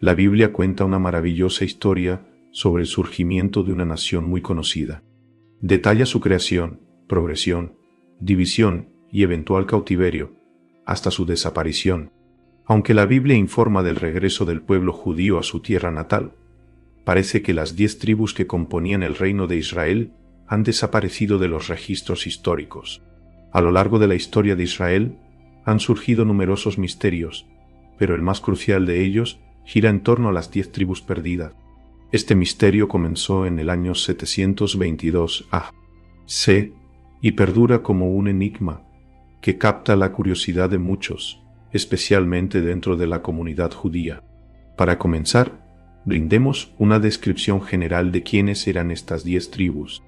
La Biblia cuenta una maravillosa historia sobre el surgimiento de una nación muy conocida. Detalla su creación, progresión, división y eventual cautiverio, hasta su desaparición. Aunque la Biblia informa del regreso del pueblo judío a su tierra natal, parece que las 10 tribus que componían el reino de Israel han desaparecido de los registros históricos. A lo largo de la historia de Israel han surgido numerosos misterios, pero el más crucial de ellos gira en torno a las 10 tribus perdidas. Este misterio comenzó en el año 722 A.C. y perdura como un enigma que capta la curiosidad de muchos, especialmente dentro de la comunidad judía. Para comenzar, brindemos una descripción general de quiénes eran estas 10 tribus.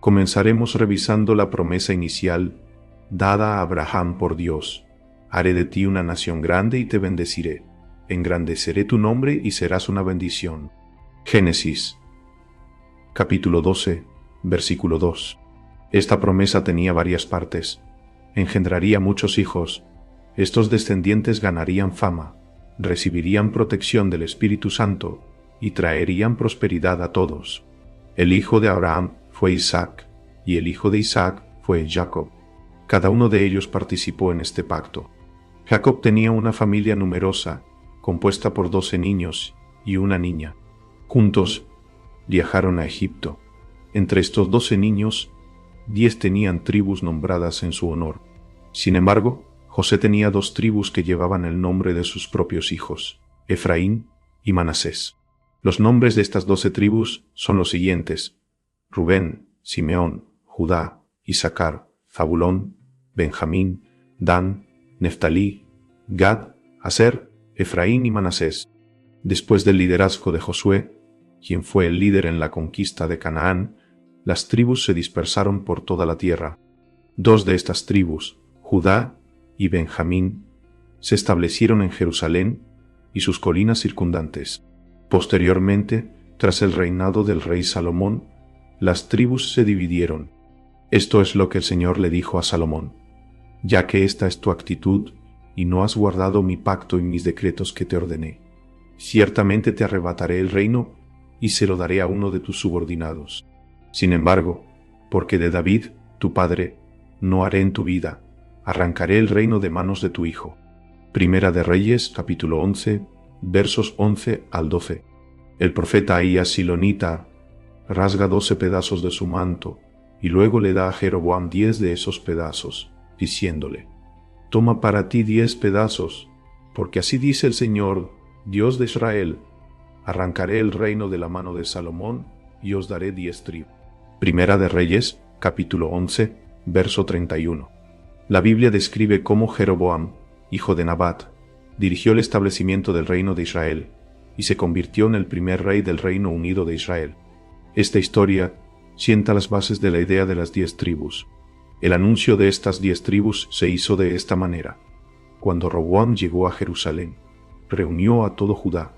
Comenzaremos revisando la promesa inicial dada a Abraham por Dios: haré de ti una nación grande y te bendeciré, engrandeceré tu nombre y serás una bendición. Génesis, capítulo 12, versículo 2. Esta promesa tenía varias partes. Engendraría muchos hijos. Estos descendientes ganarían fama, recibirían protección del Espíritu Santo y traerían prosperidad a todos. El hijo de Abraham fue Isaac, y el hijo de Isaac fue Jacob. Cada uno de ellos participó en este pacto. Jacob tenía una familia numerosa, compuesta por 12 niños y una niña. Juntos viajaron a Egipto. Entre estos 12 niños, 10 tenían tribus nombradas en su honor. Sin embargo, José tenía 2 tribus que llevaban el nombre de sus propios hijos, Efraín y Manasés. Los nombres de estas 12 tribus son los siguientes: Rubén, Simeón, Judá, Isaacar, Zabulón, Benjamín, Dan, Neftalí, Gad, Aser, Efraín y Manasés. Después del liderazgo de Josué, quien fue el líder en la conquista de Canaán, las tribus se dispersaron por toda la tierra. 2 de estas tribus, Judá y Benjamín, se establecieron en Jerusalén y sus colinas circundantes. Posteriormente, tras el reinado del rey Salomón, las tribus se dividieron. Esto es lo que el Señor le dijo a Salomón: ya que esta es tu actitud y no has guardado mi pacto y mis decretos que te ordené, ciertamente te arrebataré el reino y se lo daré a uno de tus subordinados. Sin embargo, porque de David, tu padre, no haré en tu vida, arrancaré el reino de manos de tu hijo. Primera de Reyes, capítulo 11, versos 11 al 12. El profeta Ahías silonita rasga 12 pedazos de su manto y luego le da a Jeroboam 10 de esos pedazos, diciéndole: toma para ti 10 pedazos, porque así dice el Señor, Dios de Israel: arrancaré el reino de la mano de Salomón y os daré 10 tribus. Primera de Reyes, capítulo 11, verso 31. La Biblia describe cómo Jeroboam, hijo de Nabat, dirigió el establecimiento del reino de Israel y se convirtió en el primer rey del Reino Unido de Israel. Esta historia sienta las bases de la idea de las 10 tribus. El anuncio de estas 10 tribus se hizo de esta manera. Cuando Roboam llegó a Jerusalén, reunió a todo Judá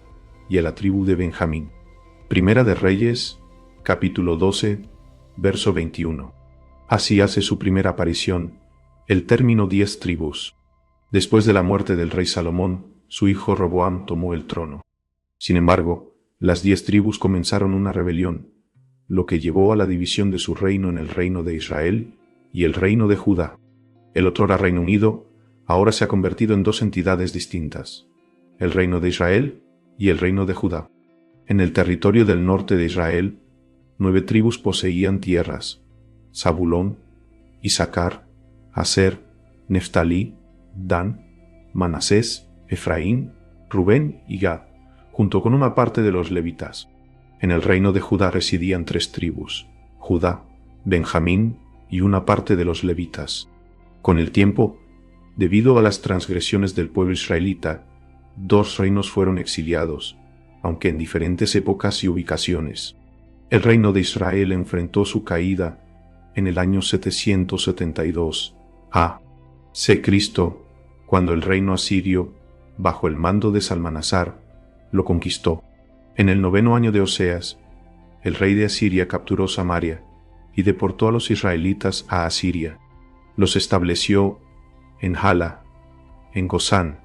y a la tribu de Benjamín. Primera de Reyes, capítulo 12, verso 21. Así hace su primera aparición el término 10 tribus. Después de la muerte del rey Salomón, su hijo Roboam tomó el trono. Sin embargo, las 10 tribus comenzaron una rebelión, lo que llevó a la división de su reino en el reino de Israel y el reino de Judá. El otrora Reino Unido ahora se ha convertido en 2 entidades distintas: el reino de Israel y el reino de Judá. En el territorio del norte de Israel, 9 tribus poseían tierras: Zabulón, Isaacar, Aser, Neftalí, Dan, Manasés, Efraín, Rubén y Gad, junto con una parte de los levitas. En el reino de Judá residían 3 tribus: Judá, Benjamín y una parte de los levitas. Con el tiempo, debido a las transgresiones del pueblo israelita, 2 reinos fueron exiliados, aunque en diferentes épocas y ubicaciones. El reino de Israel enfrentó su caída en el año 772 a.C., cuando el reino asirio, bajo el mando de Salmanasar, lo conquistó. En el 9º año de Oseas, el rey de Asiria capturó Samaria y deportó a los israelitas a Asiria. Los estableció en Hala, en Gozán,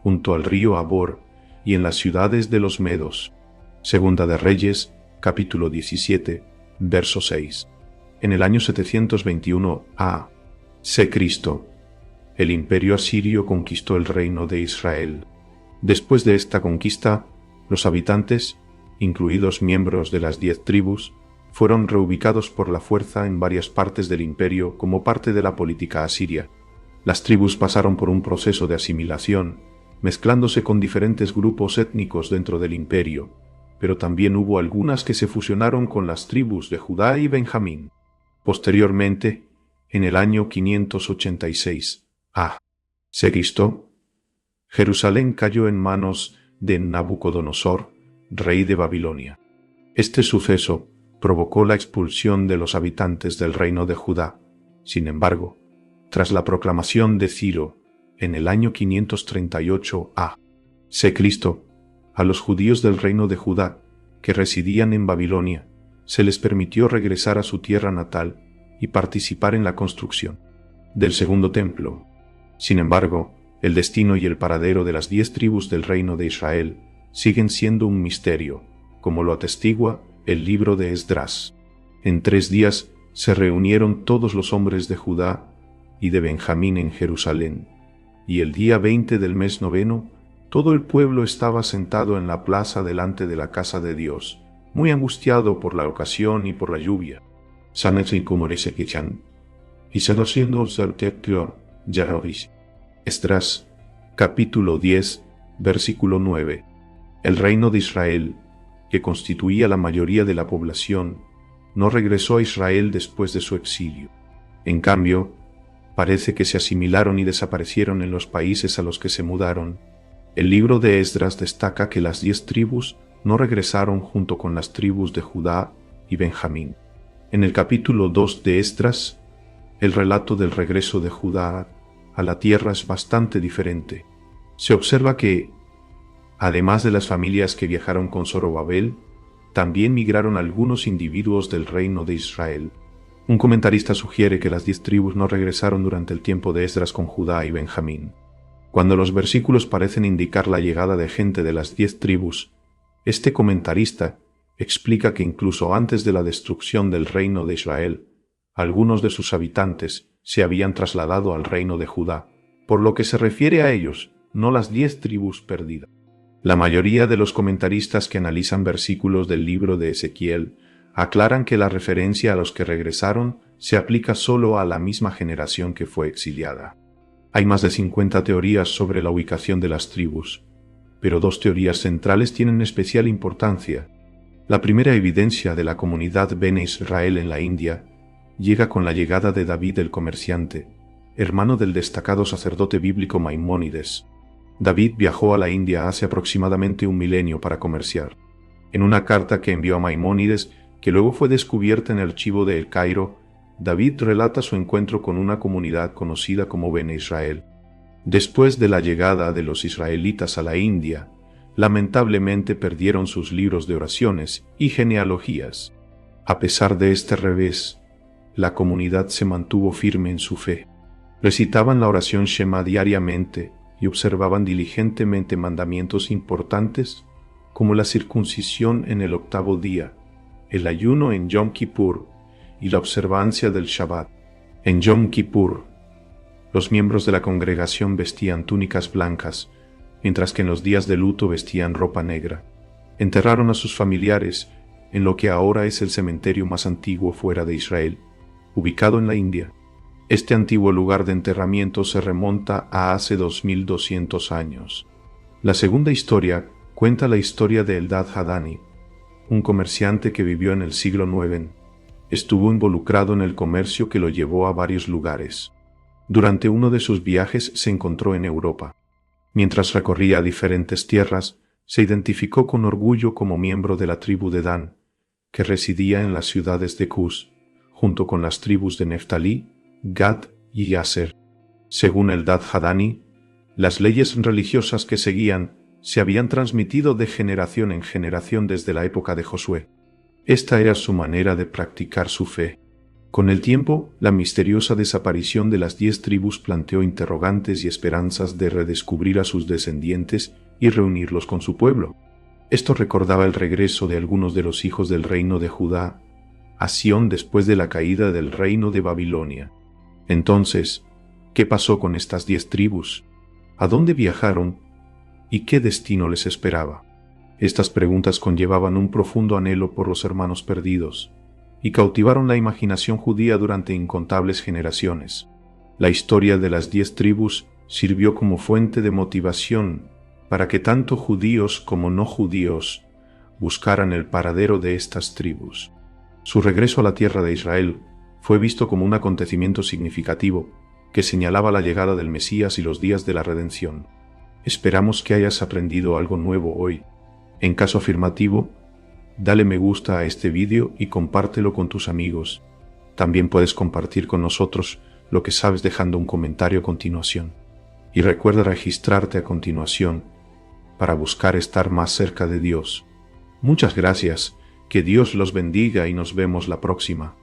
junto al río Abor, y en las ciudades de los medos. Segunda de Reyes, capítulo 17, verso 6. En el año 721 a.C., el imperio asirio conquistó el reino de Israel. Después de esta conquista, los habitantes, incluidos miembros de las 10 tribus, fueron reubicados por la fuerza en varias partes del imperio como parte de la política asiria. Las tribus pasaron por un proceso de asimilación, mezclándose con diferentes grupos étnicos dentro del imperio, pero también hubo algunas que se fusionaron con las tribus de Judá y Benjamín. Posteriormente, en el año 586 a.C., Jerusalén cayó en manos de Nabucodonosor, rey de Babilonia. Este suceso provocó la expulsión de los habitantes del reino de Judá. Sin embargo, tras la proclamación de Ciro, en el año 538 a.C., a los judíos del reino de Judá, que residían en Babilonia, se les permitió regresar a su tierra natal y participar en la construcción del segundo templo. Sin embargo, el destino y el paradero de las 10 tribus del reino de Israel siguen siendo un misterio, como lo atestigua el libro de Esdras. En 3 días se reunieron todos los hombres de Judá y de Benjamín en Jerusalén, y el día 20 del mes noveno, todo el pueblo estaba sentado en la plaza delante de la casa de Dios, muy angustiado por la ocasión y por la lluvia. Esdras, capítulo 10, versículo 9. El reino de Israel, que constituía la mayoría de la población, no regresó a Israel después de su exilio. En cambio, parece que se asimilaron y desaparecieron en los países a los que se mudaron. El libro de Esdras destaca que las 10 tribus no regresaron junto con las tribus de Judá y Benjamín. En el capítulo 2 de Esdras, el relato del regreso de Judá a la tierra es bastante diferente. Se observa que, además de las familias que viajaron con Zorobabel, también migraron algunos individuos del reino de Israel. Un comentarista sugiere que las 10 tribus no regresaron durante el tiempo de Esdras con Judá y Benjamín. Cuando los versículos parecen indicar la llegada de gente de las 10 tribus, este comentarista explica que incluso antes de la destrucción del reino de Israel, algunos de sus habitantes se habían trasladado al reino de Judá, por lo que se refiere a ellos, no las 10 tribus perdidas. La mayoría de los comentaristas que analizan versículos del libro de Ezequiel aclaran que la referencia a los que regresaron se aplica solo a la misma generación que fue exiliada. Hay más de 50 teorías sobre la ubicación de las tribus, pero 2 teorías centrales tienen especial importancia. La primera evidencia de la comunidad Bene Israel en la India llega con la llegada de David el comerciante, hermano del destacado sacerdote bíblico Maimónides. David viajó a la India hace aproximadamente 1 milenio para comerciar. En una carta que envió a Maimónides, que luego fue descubierta en el archivo de El Cairo, David relata su encuentro con una comunidad conocida como Bene Israel. Después de la llegada de los israelitas a la India, lamentablemente perdieron sus libros de oraciones y genealogías. A pesar de este revés, la comunidad se mantuvo firme en su fe. Recitaban la oración Shema diariamente y observaban diligentemente mandamientos importantes como la circuncisión en el 8º día, el ayuno en Yom Kippur y la observancia del Shabbat. En Yom Kippur, los miembros de la congregación vestían túnicas blancas, mientras que en los días de luto vestían ropa negra. Enterraron a sus familiares en lo que ahora es el cementerio más antiguo fuera de Israel, ubicado en la India. Este antiguo lugar de enterramiento se remonta a hace 2200 años. La segunda historia cuenta la historia de Eldad Hadani, un comerciante que vivió en el siglo IX. Estuvo involucrado en el comercio que lo llevó a varios lugares. Durante uno de sus viajes se encontró en Europa. Mientras recorría diferentes tierras, se identificó con orgullo como miembro de la tribu de Dan, que residía en las ciudades de Cus, junto con las tribus de Neftalí, Gad y Aser. Según Eldad Hadani, las leyes religiosas que seguían se habían transmitido de generación en generación desde la época de Josué. Esta era su manera de practicar su fe. Con el tiempo, la misteriosa desaparición de las 10 tribus planteó interrogantes y esperanzas de redescubrir a sus descendientes y reunirlos con su pueblo. Esto recordaba el regreso de algunos de los hijos del reino de Judá a Sión después de la caída del reino de Babilonia. Entonces, ¿qué pasó con estas 10 tribus? ¿A dónde viajaron? ¿Y qué destino les esperaba? Estas preguntas conllevaban un profundo anhelo por los hermanos perdidos y cautivaron la imaginación judía durante incontables generaciones. La historia de las 10 tribus sirvió como fuente de motivación para que tanto judíos como no judíos buscaran el paradero de estas tribus. Su regreso a la tierra de Israel fue visto como un acontecimiento significativo que señalaba la llegada del Mesías y los días de la redención. Esperamos que hayas aprendido algo nuevo hoy. En caso afirmativo, dale me gusta a este vídeo y compártelo con tus amigos. También puedes compartir con nosotros lo que sabes dejando un comentario a continuación. Y recuerda registrarte a continuación para buscar estar más cerca de Dios. Muchas gracias, que Dios los bendiga y nos vemos la próxima.